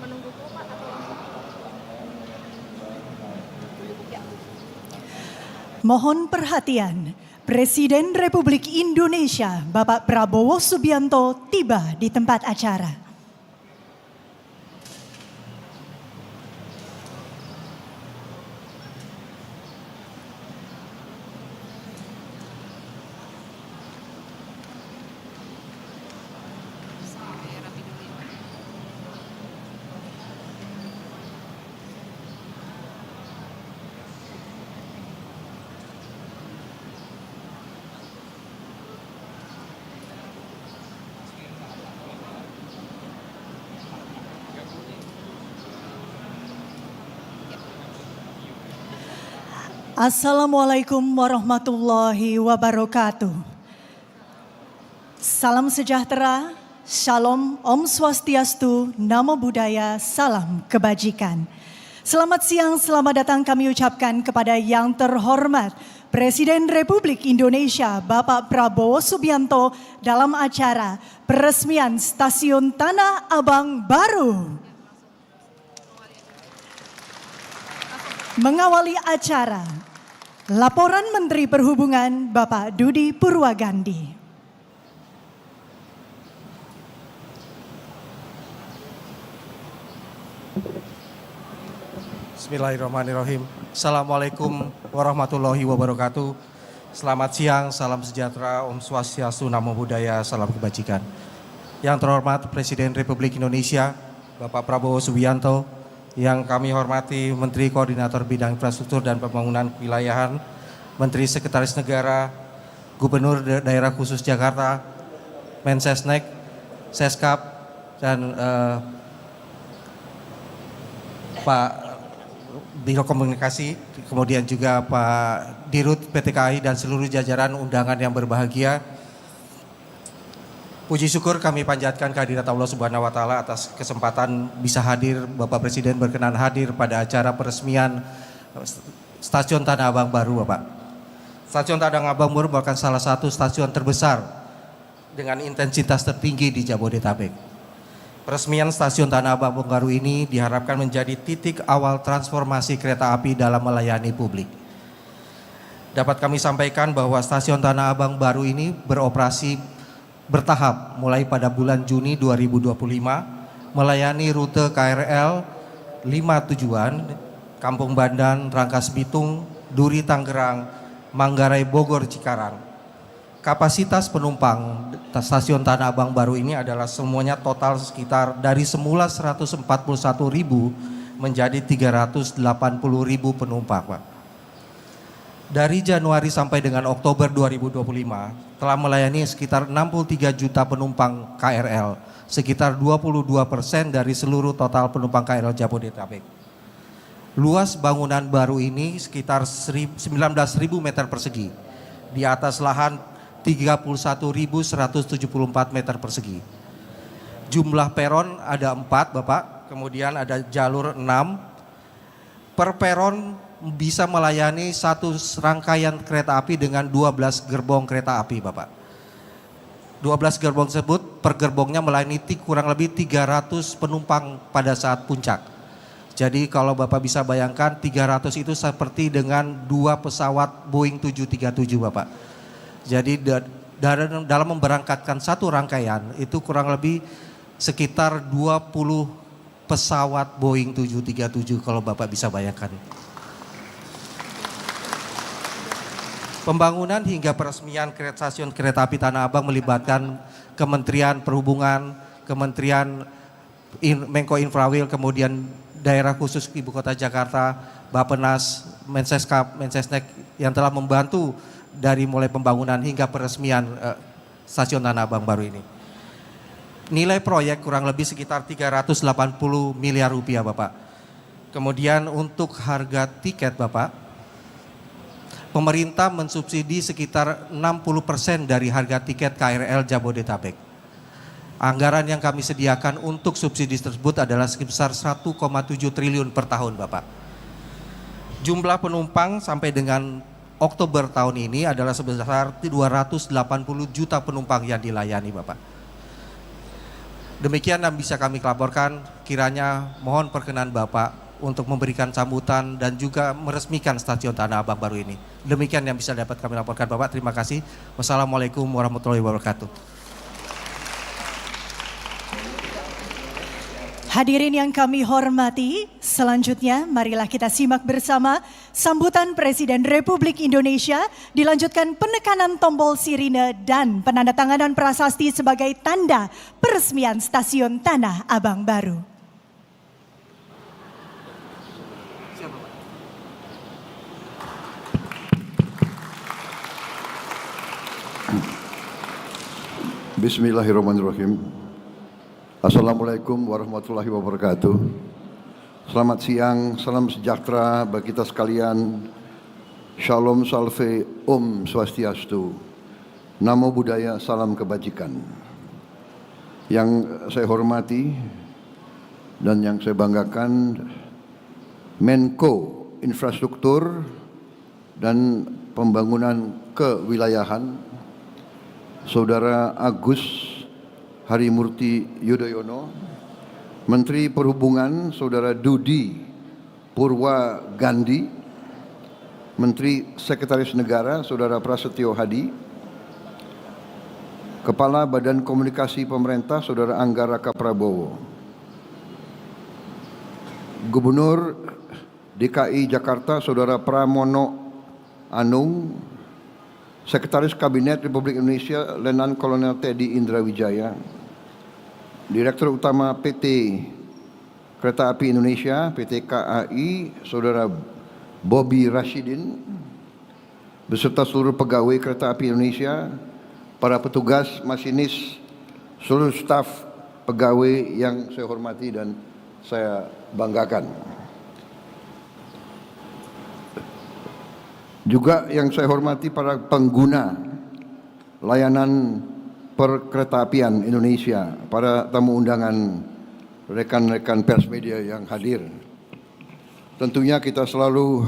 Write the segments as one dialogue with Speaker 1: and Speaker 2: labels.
Speaker 1: menunggu dulu Pak atau langsung? Ya.
Speaker 2: Mohon perhatian, Presiden Republik Indonesia Bapak Prabowo Subianto tiba di tempat acara. Assalamualaikum warahmatullahi wabarakatuh. Salam sejahtera, Shalom, Om Swastiastu, Namo Buddhaya, salam kebajikan. Selamat siang, selamat datang kami ucapkan kepada yang terhormat Presiden Republik Indonesia Bapak Prabowo Subianto dalam acara peresmian Stasiun Tanah Abang baru. Mengawali acara, laporan Menteri Perhubungan Bapak Dudi Purwagandi.
Speaker 3: Bismillahirrahmanirrahim. Assalamualaikum warahmatullahi wabarakatuh. Selamat siang, salam sejahtera, Om Swastiastu, Namo Buddhaya, salam kebajikan. Yang terhormat Presiden Republik Indonesia Bapak Prabowo Subianto, yang kami hormati Menteri Koordinator Bidang Infrastruktur dan Pembangunan Wilayahan, Menteri Sekretaris Negara, Gubernur Daerah Khusus Jakarta, Mensesnek, Seskap, dan Pak Biro Komunikasi, kemudian juga Pak Dirut PT KAI dan seluruh jajaran undangan yang berbahagia. Puji syukur kami panjatkan kehadirat Allah Subhanahu wa Ta'ala atas kesempatan bisa hadir, Bapak Presiden berkenan hadir pada acara peresmian Stasiun Tanah Abang baru, Bapak. Stasiun Tanah Abang baru merupakan salah satu stasiun terbesar dengan intensitas tertinggi di Jabodetabek. Peresmian Stasiun Tanah Abang baru ini diharapkan menjadi titik awal transformasi kereta api dalam melayani publik. Dapat kami sampaikan bahwa Stasiun Tanah Abang baru ini beroperasi bertahap mulai pada bulan Juni 2025, melayani rute KRL 5 tujuan, Kampung Bandan, Rangkas Bitung, Duri Tangerang, Manggarai Bogor Cikarang. Kapasitas penumpang Stasiun Tanah Abang baru ini adalah semuanya total sekitar dari semula 141.000 menjadi 380.000 penumpang, Pak. Dari Januari sampai dengan Oktober 2025 telah melayani sekitar 63 juta penumpang KRL, sekitar 22% dari seluruh total penumpang KRL Jabodetabek. Luas bangunan baru ini sekitar 19.000 meter persegi, di atas lahan 31.174 meter persegi. Jumlah peron ada 4, Bapak, kemudian ada jalur 6. Per peron bisa melayani satu rangkaian kereta api dengan 12 gerbong kereta api, Bapak. 12 gerbong tersebut per gerbongnya melayani kurang lebih 300 penumpang pada saat puncak. Jadi kalau Bapak bisa bayangkan 300 itu seperti dengan 2 pesawat Boeing 737, Bapak. Jadi dalam memberangkatkan satu rangkaian itu kurang lebih sekitar 20 pesawat Boeing 737 kalau Bapak bisa bayangkan. Pembangunan hingga peresmian stasiun kereta api Tanah Abang melibatkan Kementerian Perhubungan, Kementerian Menko Infrawil, kemudian Daerah Khusus Ibu Kota Jakarta, Bappenas, Menseskap, Mensesnek yang telah membantu dari mulai pembangunan hingga peresmian stasiun Tanah Abang baru ini. Nilai proyek kurang lebih sekitar 380 miliar rupiah, Bapak. Kemudian untuk harga tiket, Bapak, pemerintah mensubsidi sekitar 60% dari harga tiket KRL Jabodetabek. Anggaran yang kami sediakan untuk subsidi tersebut adalah sebesar 1,7 triliun per tahun, Bapak. Jumlah penumpang sampai dengan Oktober tahun ini adalah sebesar 280 juta penumpang yang dilayani, Bapak. Demikian yang bisa kami laporkan, kiranya mohon perkenan Bapak untuk memberikan sambutan dan juga meresmikan Stasiun Tanah Abang baru ini. Demikian yang bisa dapat kami laporkan Bapak, terima kasih. Wassalamualaikum warahmatullahi wabarakatuh.
Speaker 2: Hadirin yang kami hormati, selanjutnya marilah kita simak bersama sambutan Presiden Republik Indonesia, dilanjutkan penekanan tombol sirine dan penandatanganan prasasti sebagai tanda peresmian Stasiun Tanah Abang baru.
Speaker 4: Bismillahirrahmanirrahim. Assalamualaikum warahmatullahi wabarakatuh. Selamat siang, salam sejahtera bagi kita sekalian. Shalom salve, Om Swastiastu. Namo Buddhaya, salam kebajikan. Yang saya hormati dan yang saya banggakan, Menko Infrastruktur dan Pembangunan Kewilayahan, Saudara Agus Harimurti Yudhoyono, Menteri Perhubungan Saudara Dudi Purwa Gandhi, Menteri Sekretaris Negara Saudara Prasetyo Hadi, Kepala Badan Komunikasi Pemerintah Saudara Angga Raka Prabowo, Gubernur DKI Jakarta Saudara Pramono Anung, Sekretaris Kabinet Republik Indonesia Letnan Kolonel Teddy Indrawijaya, Direktur Utama PT Kereta Api Indonesia PT KAI Saudara Bobby Rashidin, beserta seluruh pegawai Kereta Api Indonesia, para petugas, masinis, seluruh staf pegawai yang saya hormati dan saya banggakan. Juga yang saya hormati para pengguna layanan perkeretaapian Indonesia, para tamu undangan, rekan-rekan pers media yang hadir. Tentunya kita selalu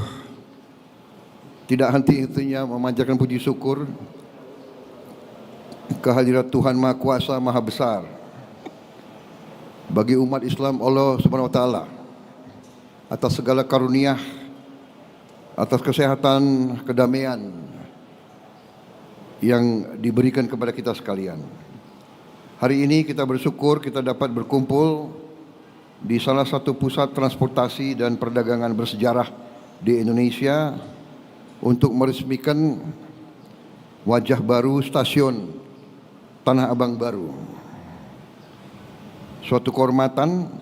Speaker 4: tidak henti-hentinya memanjatkan puji syukur kehadirat Tuhan Maha Kuasa, Maha Besar. Bagi umat Islam, Allah Subhanahu wa taala atas segala karunia, atas kesehatan, kedamaian yang diberikan kepada kita sekalian. Hari ini kita bersyukur kita dapat berkumpul di salah satu pusat transportasi dan perdagangan bersejarah di Indonesia untuk meresmikan wajah baru Stasiun Tanah Abang baru. Suatu kehormatan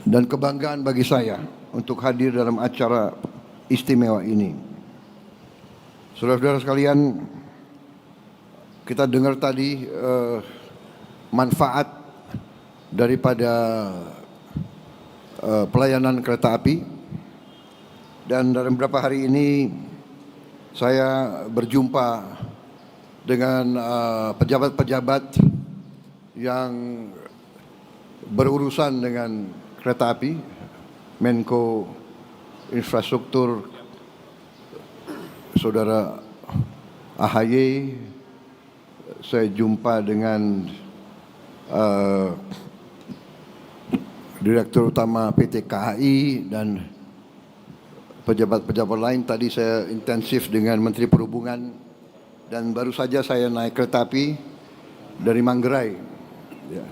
Speaker 4: dan kebanggaan bagi saya untuk hadir dalam acara istimewa ini. Saudara-saudara sekalian, kita dengar tadi manfaat daripada pelayanan kereta api, dan dalam beberapa hari ini saya berjumpa dengan pejabat-pejabat yang berurusan dengan kereta api, Menko Infrastruktur Saudara AHY, saya jumpa dengan Direktur Utama PT KAI dan pejabat-pejabat lain. Tadi saya intensif dengan Menteri Perhubungan dan baru saja saya naik kereta api dari Manggarai. Ya.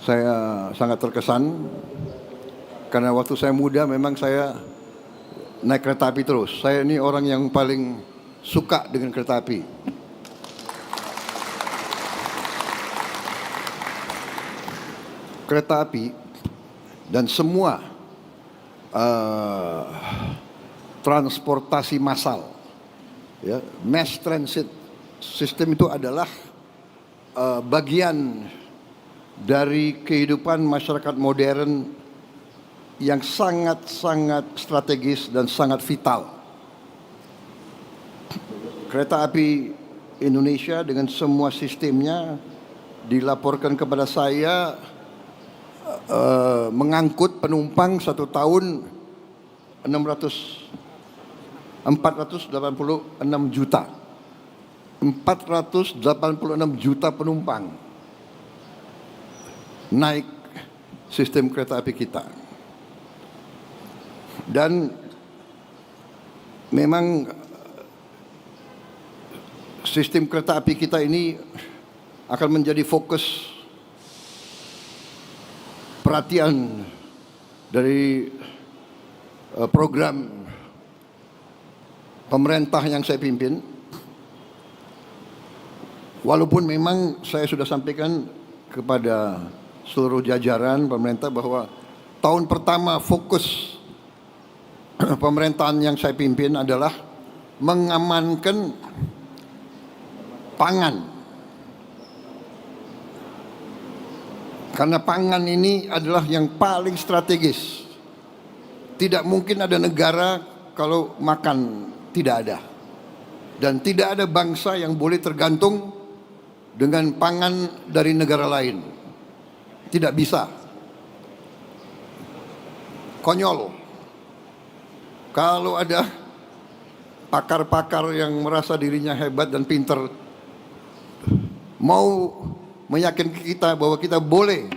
Speaker 4: Saya sangat terkesan karena waktu saya muda memang saya naik kereta api terus. Saya ini orang yang paling suka dengan kereta api. Kereta api dan semua transportasi massal, ya, mass transit system itu adalah bagian dari kehidupan masyarakat modern yang sangat-sangat strategis dan sangat vital. Kereta api Indonesia dengan semua sistemnya dilaporkan kepada saya mengangkut penumpang satu tahun 486 juta. 486 juta penumpang. naik sistem kereta api kita. Dan memang sistem kereta api kita ini akan menjadi fokus perhatian dari program pemerintah yang saya pimpin. Walaupun memang saya sudah sampaikan kepada seluruh jajaran pemerintah bahwa tahun pertama fokus pemerintahan yang saya pimpin adalah mengamankan pangan. Karena pangan ini adalah yang paling strategis. Tidak mungkin ada negara kalau makan tidak ada. Dan tidak ada bangsa yang boleh tergantung dengan pangan dari negara lain. Tidak bisa. Konyol. Kalau ada pakar-pakar yang merasa dirinya hebat dan pintar mau meyakinkan kita bahwa kita boleh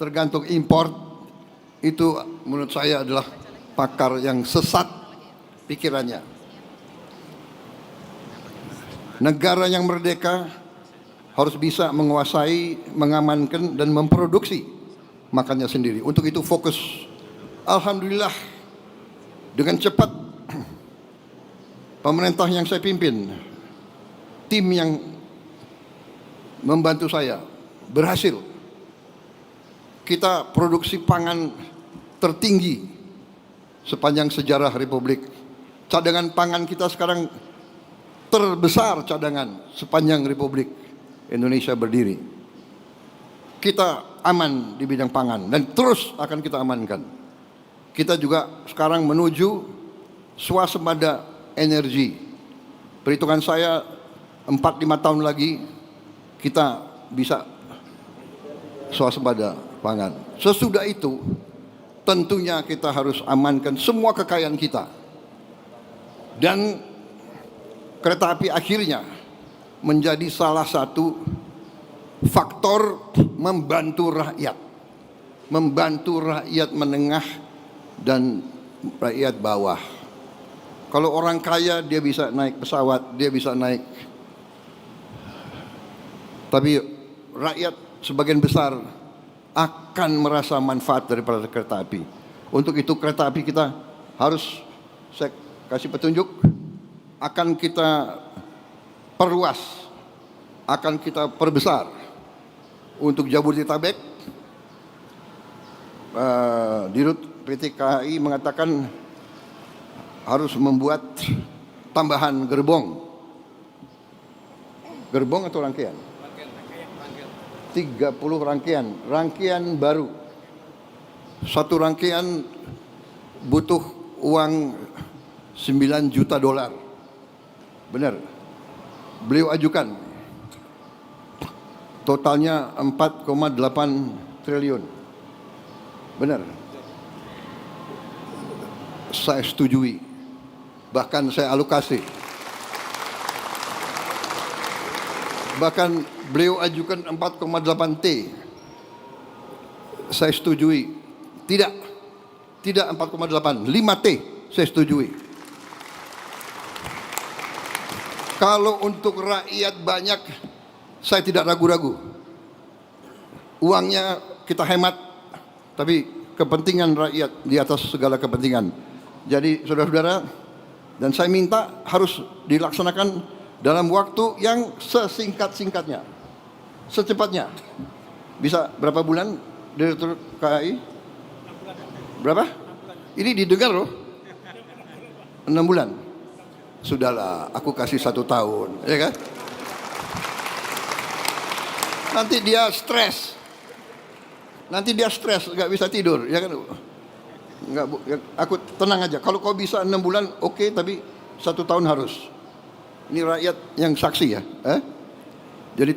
Speaker 4: tergantung impor, itu menurut saya adalah pakar yang sesat pikirannya. Negara yang merdeka harus bisa menguasai, mengamankan dan memproduksi makannya sendiri. Untuk itu fokus. Alhamdulillah dengan cepat pemerintah yang saya pimpin, tim yang membantu saya berhasil. Kita produksi pangan tertinggi sepanjang sejarah Republik. Cadangan pangan kita sekarang terbesar cadangan sepanjang Republik Indonesia berdiri. Kita aman di bidang pangan dan terus akan kita amankan. Kita juga sekarang menuju swasembada energi. Perhitungan saya 4-5 tahun lagi kita bisa swasembada pangan. Sesudah itu tentunya kita harus amankan semua kekayaan kita. Dan kereta api akhirnya menjadi salah satu faktor membantu rakyat. Membantu rakyat menengah dan rakyat bawah. Kalau orang kaya dia bisa naik pesawat, dia bisa naik. Tapi rakyat sebagian besar akan merasa manfaat daripada kereta api. Untuk itu kereta api kita harus, saya kasih petunjuk, akan kita perluas, akan kita perbesar. Untuk Jabodetabek, Dirut PT KAI mengatakan harus membuat tambahan gerbong. Gerbong atau rangkaian? 30 rangkaian baru. Satu rangkaian butuh uang 9 juta dolar. Benar. Beliau ajukan. Totalnya 4,8 triliun. Benar. Saya setujui. Bahkan saya alokasi. Bahkan beliau ajukan 4,8 T. Saya setujui. Tidak 4,8, 5 T saya setujui. Kalau untuk rakyat banyak, saya tidak ragu-ragu. Uangnya kita hemat, tapi kepentingan rakyat di atas segala kepentingan. Jadi saudara-saudara, dan saya minta harus dilaksanakan dalam waktu yang sesingkat-singkatnya, secepatnya. Bisa berapa bulan, Direktur KAI? Berapa? Ini didengar loh. 6 bulan. Sudahlah, aku kasih 1 tahun, ya kan? Nanti dia stres. Nggak bisa tidur, ya kan? Nggak, aku tenang aja. Kalau kau bisa 6 bulan, oke, tapi 1 tahun harus. Ini rakyat yang saksi ya. Jadi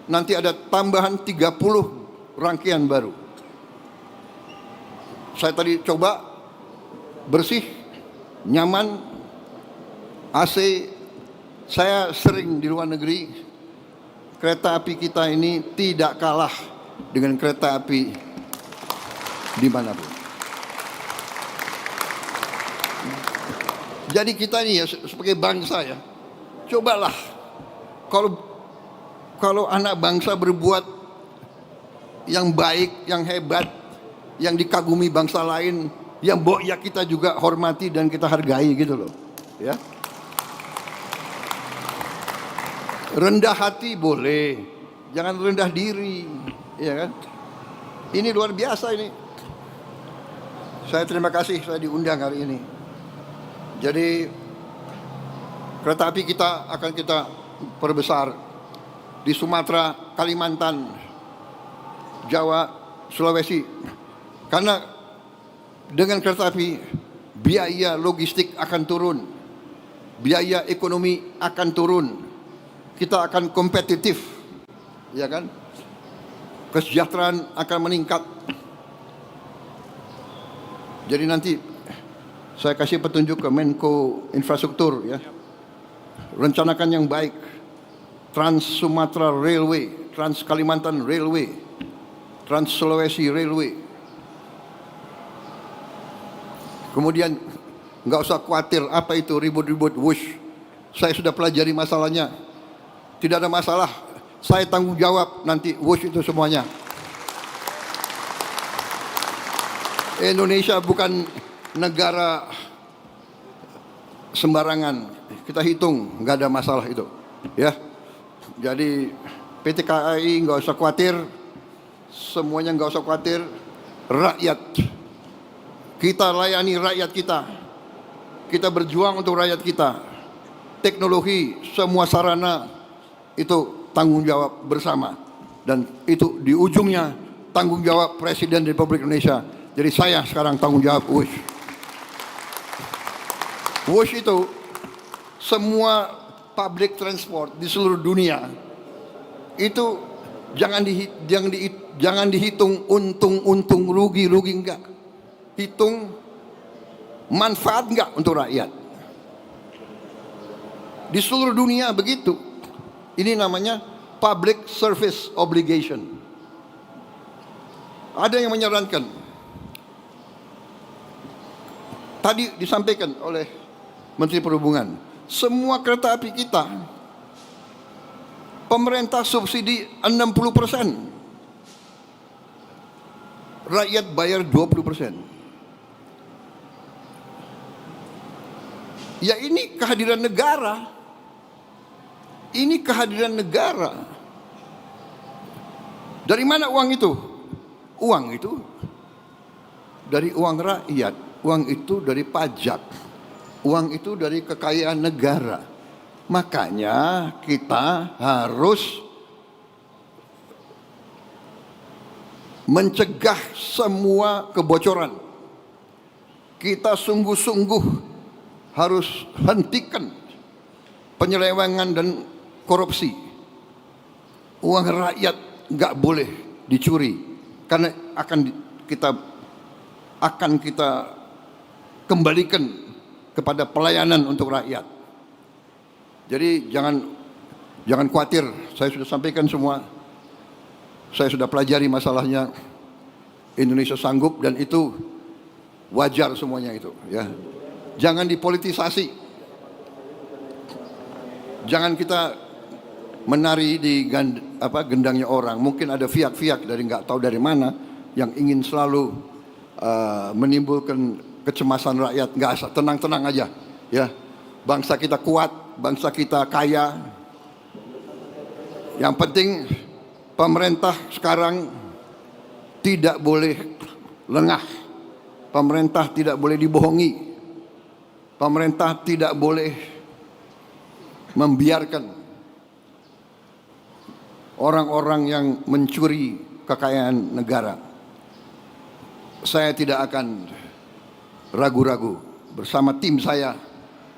Speaker 4: nanti ada tambahan 30 rangkaian baru. Saya tadi coba bersih, nyaman, AC. Saya sering di luar negeri. Kereta api kita ini tidak kalah dengan kereta api dimanapun. Jadi kita ini ya sebagai bangsa ya, cobalah kalau anak bangsa berbuat yang baik, yang hebat, yang dikagumi bangsa lain, yang ya kita juga hormati dan kita hargai gitu loh. Ya. Rendah hati boleh, jangan rendah diri, ya kan? Ini luar biasa ini. Saya terima kasih saya diundang hari ini. Jadi kereta api kita akan kita perbesar di Sumatera, Kalimantan, Jawa, Sulawesi. Karena dengan kereta api biaya logistik akan turun, biaya ekonomi akan turun, kita akan kompetitif, ya kan? Kesejahteraan akan meningkat. Jadi nanti saya kasih petunjuk ke Menko Infrastruktur ya. Rencanakan yang baik. Trans Sumatera Railway, Trans Kalimantan Railway, Trans Sulawesi Railway. Kemudian nggak usah khawatir apa itu ribut-ribut wush. Saya sudah pelajari masalahnya. Tidak ada masalah. Saya tanggung jawab nanti wush itu semuanya. Indonesia bukan negara sembarangan. Kita hitung, nggak ada masalah itu. Ya. Jadi PT KAI nggak usah khawatir. Semuanya nggak usah khawatir. Rakyat. Kita layani rakyat kita. Kita berjuang untuk rakyat kita. Teknologi, semua sarana itu tanggung jawab bersama. Dan itu di ujungnya tanggung jawab Presiden Republik Indonesia. Jadi saya sekarang tanggung jawab WUSH. WUSH itu semua public transport di seluruh dunia itu jangan dihitung untung rugi enggak. Hitung manfaat enggak untuk rakyat. Di seluruh dunia begitu. Ini namanya public service obligation. Ada yang menyarankan. Tadi disampaikan oleh Menteri Perhubungan, semua kereta api kita pemerintah subsidi 60%. Rakyat bayar 20%. Ya ini kehadiran negara. Ini kehadiran negara. Dari mana uang itu? Uang itu dari uang rakyat. Uang itu dari pajak. Uang itu dari kekayaan negara. Makanya kita harus mencegah semua kebocoran. Kita sungguh-sungguh harus hentikan penyelewengan dan korupsi. Uang rakyat nggak boleh dicuri karena akan kita kembalikan kepada pelayanan untuk rakyat. Jadi jangan khawatir, saya sudah sampaikan semua. Saya sudah pelajari masalahnya. Indonesia sanggup dan itu wajar semuanya itu, ya. Jangan dipolitisasi. Jangan kita menari di gendangnya orang. Mungkin ada fiak-fiak dari nggak tahu dari mana yang ingin selalu menimbulkan kecemasan rakyat. Nggak asal, tenang-tenang aja, ya. Bangsa kita kuat, bangsa kita kaya. Yang penting pemerintah sekarang tidak boleh lengah. Pemerintah tidak boleh dibohongi. Pemerintah tidak boleh membiarkan orang-orang yang mencuri kekayaan negara. Saya tidak akan ragu-ragu. Bersama tim saya,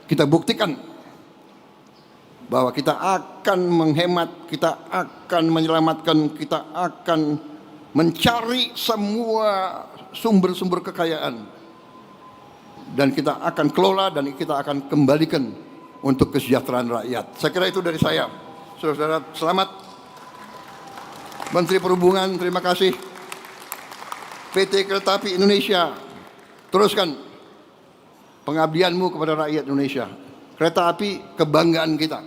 Speaker 4: kita buktikan bahwa kita akan menghemat, kita akan menyelamatkan, kita akan mencari semua sumber-sumber kekayaan. Dan kita akan kelola dan kita akan kembalikan untuk kesejahteraan rakyat. Saya kira itu dari saya. Saudara-saudara, selamat. Menteri Perhubungan, terima kasih. PT Kereta Api Indonesia, teruskan pengabdianmu kepada rakyat Indonesia. Kereta api kebanggaan kita.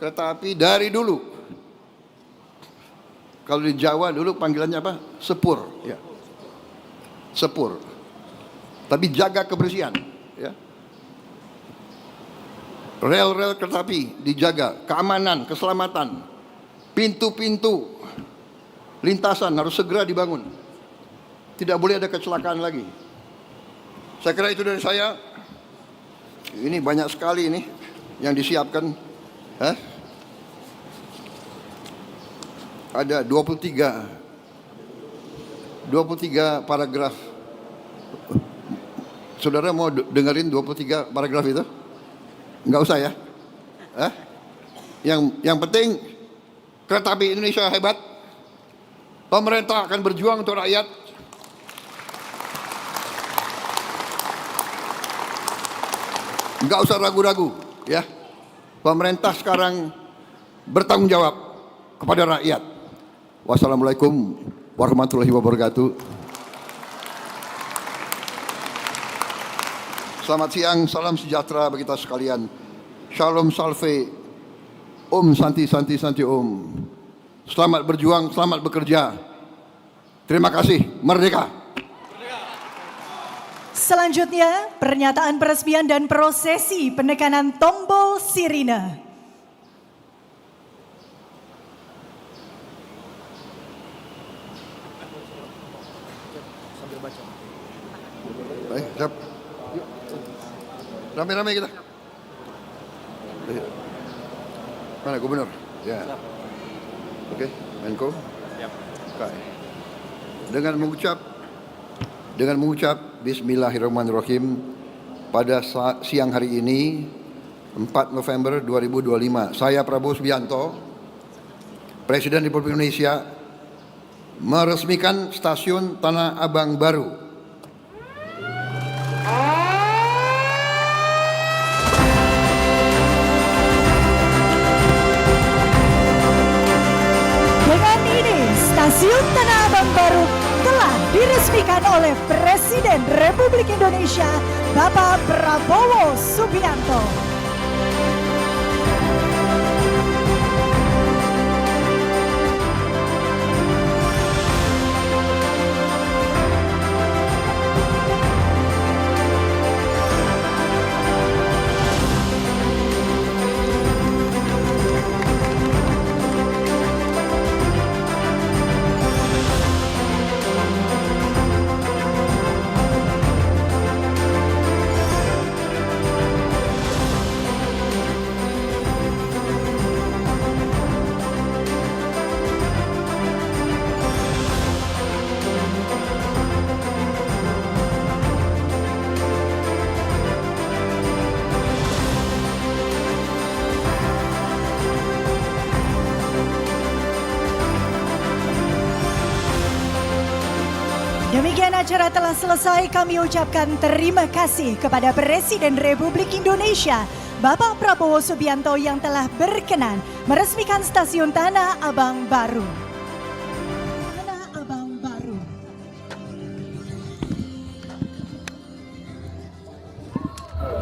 Speaker 4: Kereta api dari dulu. Kalau di Jawa dulu panggilannya apa? Sepur. Ya. Sepur. Tapi jaga kebersihan. Ya. Rel-rel kereta api dijaga. Keamanan, keselamatan. Pintu-pintu lintasan harus segera dibangun. Tidak boleh ada kecelakaan lagi. Saya kira itu dari saya. Ini banyak sekali ini yang disiapkan. Ada 23 paragraf. Saudara mau dengerin 23 paragraf itu? Enggak usah ya. Yang penting Kereta Api Indonesia hebat. Pemerintah akan berjuang untuk rakyat. Enggak usah ragu-ragu, ya. Pemerintah sekarang bertanggung jawab kepada rakyat. Wassalamualaikum warahmatullahi wabarakatuh. Selamat siang, salam sejahtera bagi kita sekalian. Shalom salve, Om Santi Santi Santi Om. Selamat berjuang, selamat bekerja. Terima kasih, merdeka.
Speaker 2: Selanjutnya, pernyataan peresmian dan prosesi penekanan tombol sirine.
Speaker 4: Baik, siap. Yuk. Rame-rame kita. Mana gubernur? Ya. Oke, Menko. Siap. Dengan mengucap Bismillahirrahmanirrahim pada siang hari ini 4 November 2025, saya Prabowo Subianto, Presiden Republik Indonesia, meresmikan stasiun Tanah Abang baru.
Speaker 2: Dengan ini, stasiun Tanah Abang baru telah diresmikan oleh Presiden Republik Indonesia, Bapak Prabowo Subianto. Demikian acara telah selesai, kami ucapkan terima kasih kepada Presiden Republik Indonesia, Bapak Prabowo Subianto yang telah berkenan meresmikan stasiun Tanah Abang baru. Tanah Abang baru.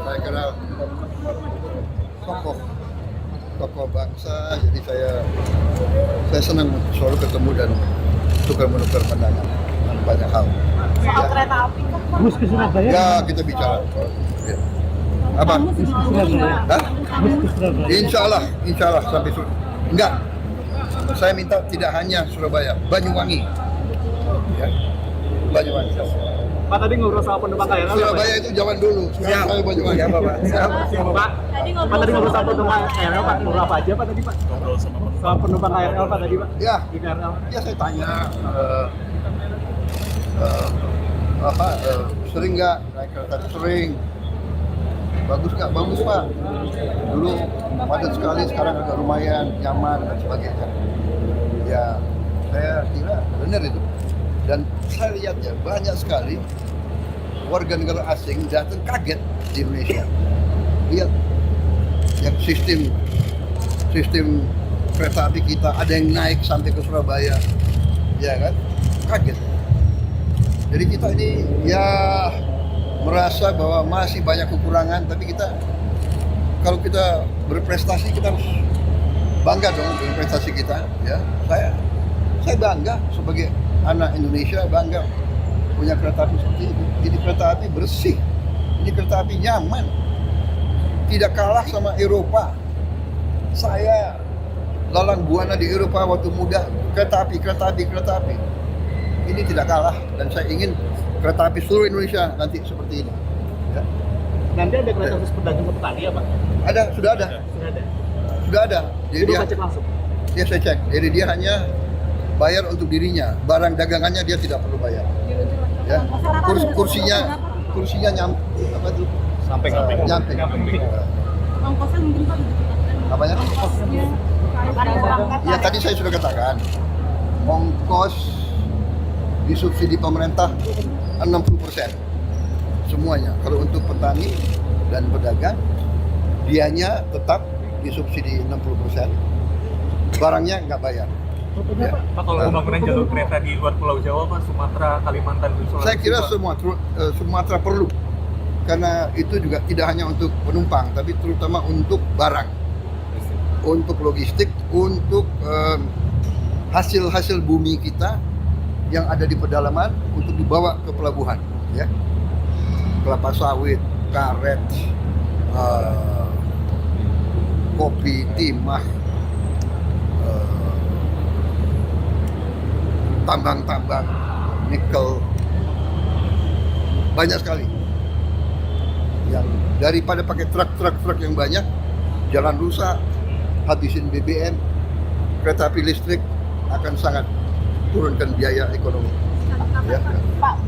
Speaker 4: Saya kenal tokoh bangsa, jadi saya senang selalu ketemu dan tukar-menukar pandangan banyak hal.
Speaker 1: Soal kereta api kan
Speaker 5: Bus ke Surabaya.
Speaker 4: Ya, kita bicara. Ya. Apa?
Speaker 5: Bus ke Surabaya.
Speaker 4: Hah?
Speaker 5: Bus ke Surabaya.
Speaker 4: Insya Allah sampai enggak. Saya minta tidak hanya Surabaya, Banyuwangi. Ya. Banyuwangi.
Speaker 5: Pak tadi ngobrol sama penumpang KRL.
Speaker 4: Surabaya itu zaman dulu. Sekarang saya Banyuwangi. Ya, Bapak.
Speaker 5: Pak. Pak tadi ngobrol sama penumpang KRL, Pak. Ngobrol apa aja, Pak tadi, Pak? Ngobrol sama penumpang KRL, Pak tadi, Pak.
Speaker 4: Ya.
Speaker 5: Di KRL.
Speaker 4: Ya, saya tanya sering nggak naik kereta? Sering. Bagus nggak? Bagus, Pak. Dulu padat sekali, sekarang agak lumayan nyaman dan sebagainya. Ya, saya kira benar itu. Dan saya lihat ya banyak sekali warga negara asing datang kaget di Indonesia. Lihat yang sistem kereta api kita ada yang naik sampai ke Surabaya, ya kan? Kaget. Jadi kita ini ya merasa bahwa masih banyak kekurangan, tapi kita kalau kita berprestasi kita harus bangga dong dengan prestasi kita. Ya, saya bangga sebagai anak Indonesia, bangga punya kereta api seperti ini. Ini kereta api bersih, ini kereta api nyaman, tidak kalah sama Eropa. Saya lalang buana di Eropa waktu muda, kereta api. Ini tidak kalah, dan saya ingin kereta api seluruh Indonesia nanti seperti ini. Ya.
Speaker 5: Nanti ada kereta khusus pedagang ke petani ya Pak?
Speaker 4: Ada, sudah ada. Sudah ada. Jadi dia
Speaker 5: cek langsung?
Speaker 4: Ya saya cek. Jadi dia hanya bayar untuk dirinya. Barang dagangannya dia tidak perlu bayar. Ya. Kursinya apa itu? Samping.
Speaker 1: Ongkosnya mungkin Pak ditetapkan.
Speaker 4: Apanya?
Speaker 1: Ongkosnya.
Speaker 4: Ya tadi saya sudah katakan. Ongkos disubsidi pemerintah 60%. Semuanya. Kalau untuk petani dan pedagang, dianya tetap disubsidi 60%. Barangnya nggak bayar. Ya.
Speaker 6: Pak, kalau pembangunan jalur kereta di luar Pulau Jawa, Pak, Sumatera, Kalimantan, Sulawesi,
Speaker 4: Saya kira
Speaker 6: Pak,
Speaker 4: Sumatera perlu, karena itu juga tidak hanya untuk penumpang, tapi terutama untuk barang, untuk logistik, untuk hasil-hasil bumi kita yang ada di pedalaman untuk dibawa ke pelabuhan, ya, kelapa sawit, karet, kopi, timah, tambang-tambang, nikel, banyak sekali. Yang daripada pakai truk yang banyak, jalan rusak, habisin BBM, kereta api listrik akan sangat turunkan biaya ekonomi. Ya.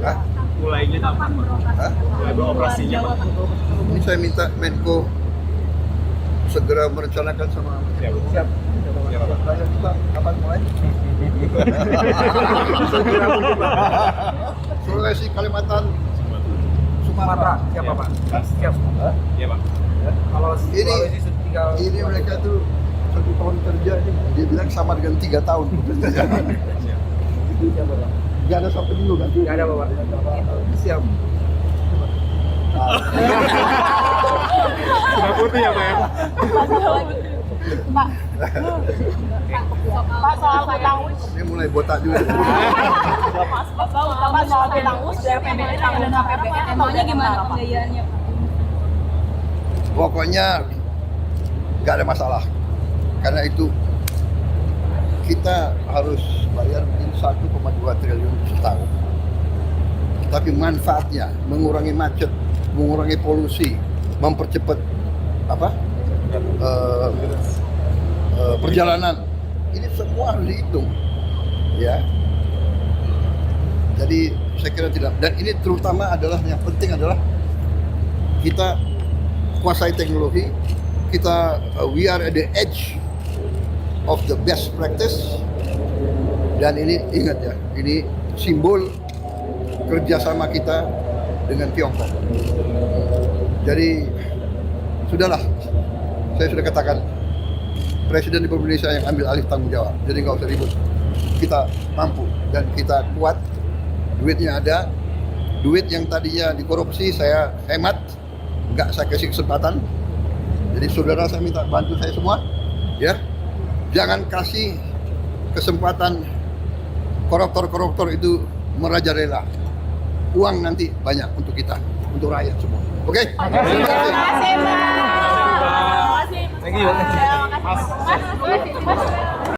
Speaker 4: Hah?
Speaker 5: Mulainya kapan? Mulai beroperasinya Pak?
Speaker 4: Ini saya minta Menko segera merencanakan sama
Speaker 5: Siap.
Speaker 4: saya minta kapan mulai? Sulawesi, Kalimantan, Sumatera.
Speaker 5: Siap Pak? Siap. Iya Pak. Kalau
Speaker 4: Ini mereka tuh 1 tahun kerja, dia bilang sama dengan 3 tahun bekerja. Gak ada sampai dulu kan?
Speaker 5: Nggak ada Bapak.
Speaker 4: Siap.
Speaker 5: Sudah putih ya Pak ya?
Speaker 1: Pak, soal hutang us.
Speaker 4: Ini mulai botak juga.
Speaker 1: Pak, soal hutang us dari PBN dan APBN, emangnya gimana pembiayaannya?
Speaker 4: Pokoknya nggak ada masalah, karena itu kita harus bayar mungkin 1,2 triliun setahun. Tapi manfaatnya mengurangi macet, mengurangi polusi, mempercepat perjalanan. Ini semua harus dihitung, ya. Jadi saya kira tidak. Dan ini terutama adalah yang penting adalah kita kuasai teknologi. Kita we are at the edge of the best practice. Dan ini ingat ya, ini simbol kerjasama kita dengan Tiongkok. Jadi sudahlah, saya sudah katakan Presiden Republik Indonesia yang ambil alih tanggung jawab. Jadi nggak usah ribut. Kita mampu dan kita kuat. Duitnya ada. Duit yang tadinya dikorupsi saya hemat, nggak saya kasih kesempatan. Jadi saudara saya minta bantu saya semua, ya. Jangan kasih kesempatan koruptor itu merajalela. Uang nanti banyak untuk kita, untuk rakyat semua. Oke?
Speaker 1: Terima kasih, Pak.
Speaker 6: Thank you.
Speaker 1: Terima kasih. Mas.